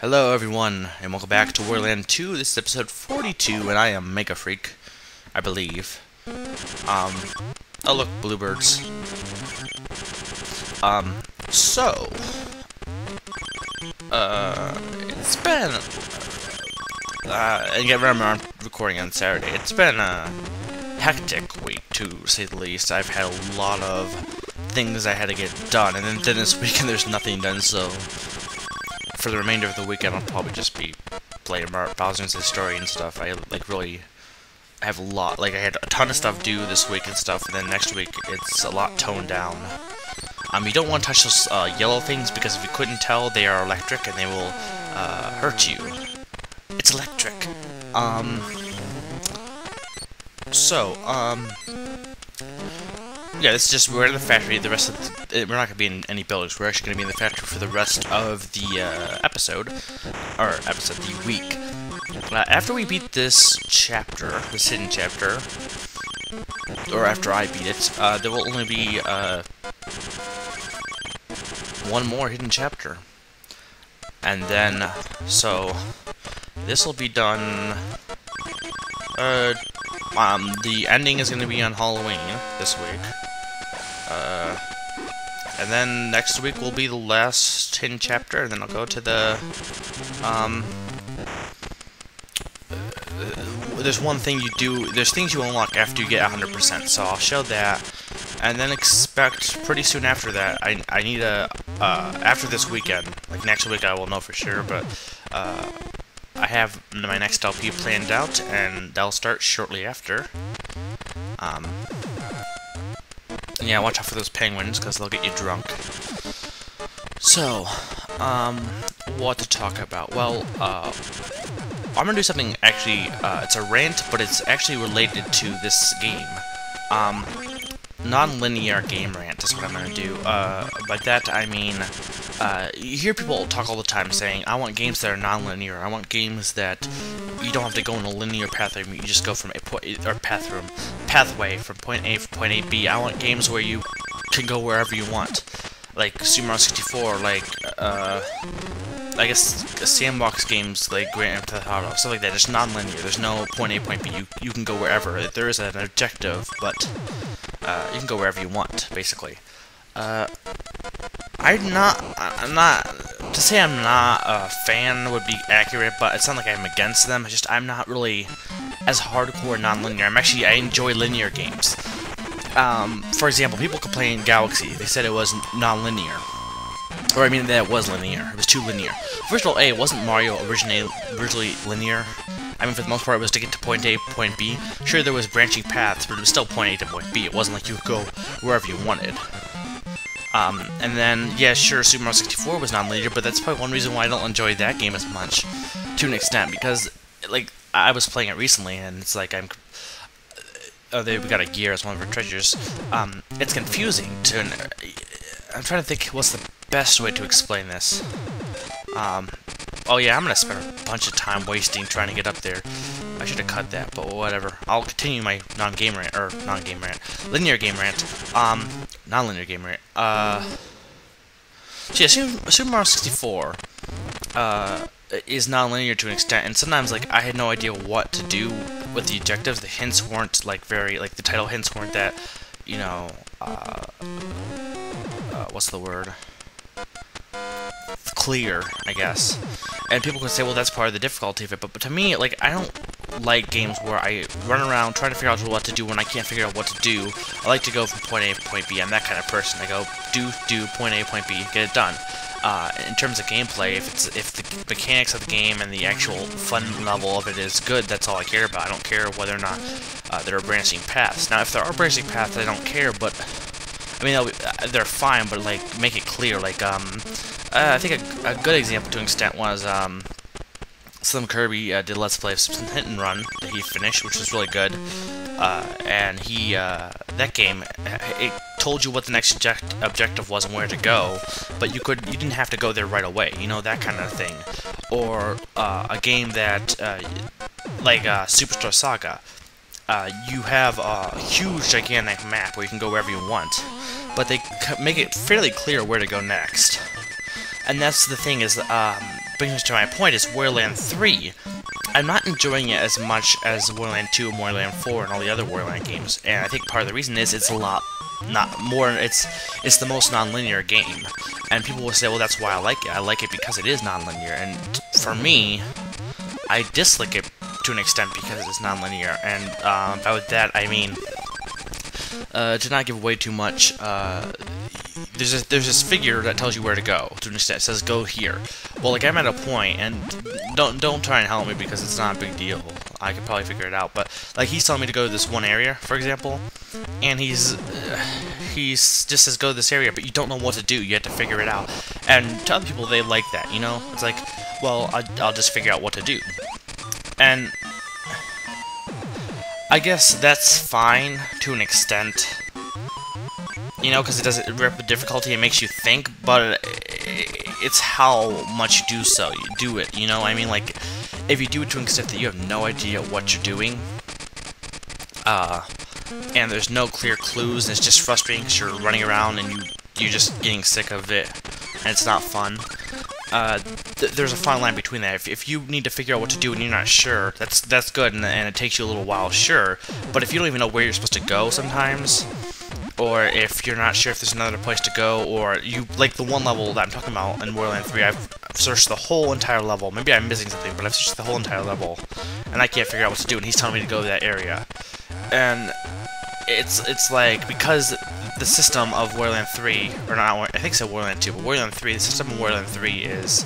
Hello everyone, and welcome back to Wario 2. This is episode 42, and I am Mega Freak, I believe. Oh look, bluebirds. So, it's been, and again, remember I'm recording on Saturday. It's been a hectic week, to say the least. I've had a lot of things I had to get done, and then this weekend there's nothing done, so for the remainder of the weekend, I'll probably just be playing Bowser's Story and stuff. I really have a lot. I had a ton of stuff due this week and stuff, and then next week it's a lot toned down. You don't want to touch those yellow things because if you couldn't tell, they are electric and they will hurt you. It's electric. Yeah, this is just, we're in the factory. The rest of we're not going to be in any buildings. We're actually going to be in the factory for the rest of the the week. After we beat this chapter, this hidden chapter, or after I beat it, there will only be one more hidden chapter. And then, so, this will be done, the ending is going to be on Halloween this week. And then next week will be the last hidden chapter, and then I'll go to the, there's one thing you do, there's things you unlock after you get 100%, so I'll show that, and then expect pretty soon after that, I need a, after this weekend, like next week I will know for sure, but, I have my next LP planned out, and that'll start shortly after. Yeah, watch out for those penguins, because they'll get you drunk. So, what to talk about? Well, I'm gonna do something, actually, it's a rant, but it's actually related to this game. Non-linear game rant is what I'm gonna do. By that, I mean, you hear people talk all the time saying, I want games that are non-linear. I want games that you don't have to go in a linear pathway. You just go from a point, or pathway from point A to point A B. I want games where you can go wherever you want. Like Super Mario 64, I guess sandbox games like Grand Theft Auto, stuff like that. It's non-linear. There's no point A, point B. You can go wherever. There is an objective, but you can go wherever you want, basically. I'm not, to say I'm not a fan would be accurate, but it's not like I'm against them. It's just I'm not really as hardcore non-linear. I enjoy linear games. For example, people complain Galaxy. They said it was non-linear. Or I mean that it was linear. It was too linear. First of all, it wasn't Mario originally linear. I mean, for the most part, it was to get to point A, point B. Sure, there was branching paths, but it was still point A to point B. It wasn't like you could go wherever you wanted. And then, yeah, sure, Super Mario 64 was non-linear, but that's probably one reason why I don't enjoy that game as much, to an extent, because, I was playing it recently, and it's like, oh, we got a gear as one of our treasures. It's confusing I'm trying to think what's the best way to explain this. Oh yeah, I'm gonna spend a bunch of time wasting trying to get up there. I should have cut that, but whatever. I'll continue my linear game rant. Non-linear game rant. So yeah, Super Mario 64, is non-linear to an extent, and sometimes, I had no idea what to do with the objectives. The hints weren't, the title hints weren't that, what's the word? Clear, I guess. And people could say, well, that's part of the difficulty of it, but to me, I don't like games where I run around trying to figure out what to do when I can't figure out what to do. I like to go from point A to point B. I'm that kind of person. I go, do, point A, point B, get it done. In terms of gameplay, if the mechanics of the game and the actual fun level of it is good, that's all I care about. I don't care whether or not there are branching paths. Now, if there are branching paths, I don't care, but I mean, they're fine, but, make it clear. I think a good example to an extent was, Slim Kirby did Let's Play of some Hit and Run that he finished, which was really good. And that game, it told you what the next objective was and where to go, but you didn't have to go there right away, that kind of thing. Or, a game that, Superstar Saga. You have a huge, gigantic map where you can go wherever you want, but they make it fairly clear where to go next. And that's the thing is, brings me to my point is Wario Land 3. I'm not enjoying it as much as Wario Land 2 and Wario Land 4 and all the other Wario Land games, and I think part of the reason is it's a lot it's the most non-linear game, and people will say, well, that's why I like it. I like it because it is non-linear, and for me, I dislike it to an extent because it's non-linear, and by that I mean, to not give away too much, there's this figure that tells you where to go. To an extent, it says go here. Well, like, I'm at a point, and don't try and help me because it's not a big deal. I could probably figure it out. But like, he's telling me to go to this one area, for example, and he's just says go to this area, but you don't know what to do. You have to figure it out. And to other people, they like that. You know, it's like, well, I'll just figure out what to do. And I guess that's fine to an extent. You know, because it doesn't rip the difficulty, it makes you think, but it's how much you do it, you know? I mean, like, if you do it to an extent that you have no idea what you're doing, and there's no clear clues, and it's just frustrating because you're running around and you're just getting sick of it, and it's not fun, there's a fine line between that. If you need to figure out what to do and you're not sure, that's good, and it takes you a little while, sure, but if you don't even know where you're supposed to go sometimes, or if you're not sure if there's another place to go, or you, like the one level that I'm talking about in Wario Land 3, I've searched the whole entire level. Maybe I'm missing something, but I've searched the whole entire level, and I can't figure out what to do, and he's telling me to go to that area. And it's like, because the system of Wario Land 3, or not, I think it's Wario Land 2, but Wario Land 3, the system of Wario Land 3 is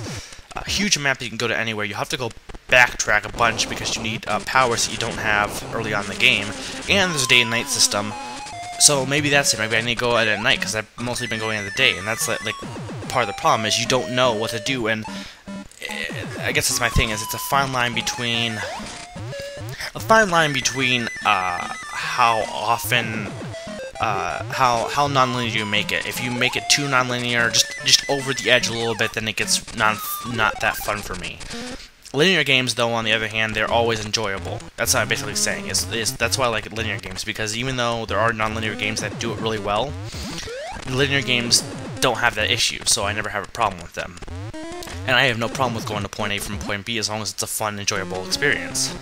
a huge map that you can go to anywhere. You have to go backtrack a bunch because you need powers that you don't have early on in the game, and there's a day and night system. So maybe that's it. Maybe I need to go out at night because I've mostly been going in the day, and that's like part of the problem is you don't know what to do. And I guess that's my thing, is it's a fine line between how often how non-linear you make it. If you make it too non-linear, just over the edge a little bit, then it gets not that fun for me. Linear games, though, on the other hand, they're always enjoyable. That's what I'm basically saying. That's why I like linear games, because even though there are non-linear games that do it really well, linear games don't have that issue, so I never have a problem with them. And I have no problem with going to point A from point B as long as it's a fun, enjoyable experience.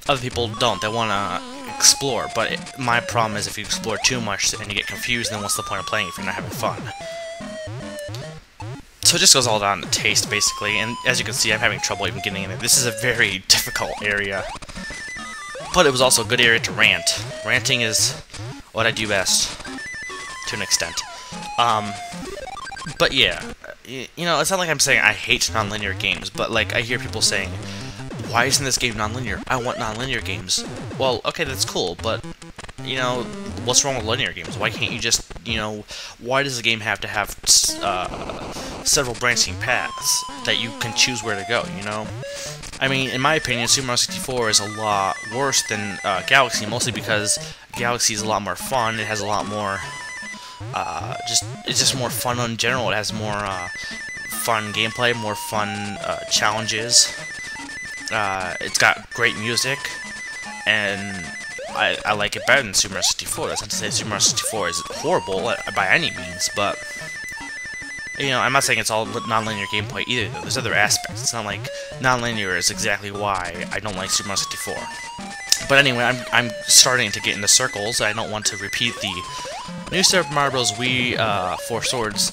Other people don't. They want to explore, but my problem is if you explore too much and you get confused, then what's the point of playing if you're not having fun? So it just goes all down to taste, basically, and as you can see, I'm having trouble even getting in there. This is a very difficult area, but it was also a good area to rant. Ranting is what I do best, to an extent. But yeah, you know, it's not like I'm saying I hate non-linear games, but like, I hear people saying, why isn't this game non-linear? I want non-linear games. Well, okay, that's cool, but, you know, what's wrong with linear games? Why can't you just, you know, why does the game have to have several branching paths that you can choose where to go, you know? I mean, in my opinion, Super Mario 64 is a lot worse than Galaxy, mostly because Galaxy is a lot more fun, it has a lot more, it's just more fun in general, it has more fun gameplay, more fun challenges, it's got great music, and I like it better than Super Mario 64. That's not to say Super Mario 64 is horrible by any means, but, you know, I'm not saying it's all non-linear gameplay either, though. There's other aspects. It's not like non-linear is exactly why I don't like Super Mario 64. But anyway, I'm starting to get into circles. I don't want to repeat the New Super Mario Bros. Wii 4 Swords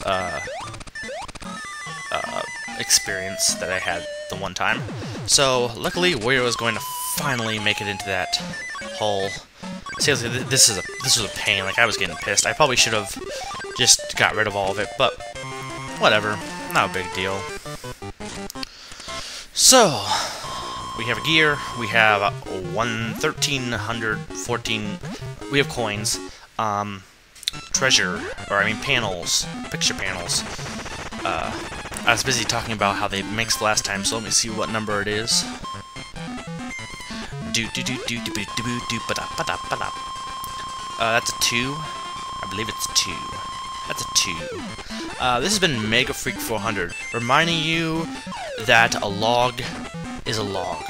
experience that I had the one time. So, luckily, Wario is going to finally make it into that hole. Seriously, this was a pain. Like, I was getting pissed. I probably should have just got rid of all of it, but whatever. Not a big deal. So, we have a gear. We have 1,314. We have coins. Treasure, or I mean panels, picture panels. I was busy talking about how they mixed last time, so let me see what number it is. That's a 2. I believe it's 2. That's a 2. This has been Mega Freak 400, reminding you that a log is a log.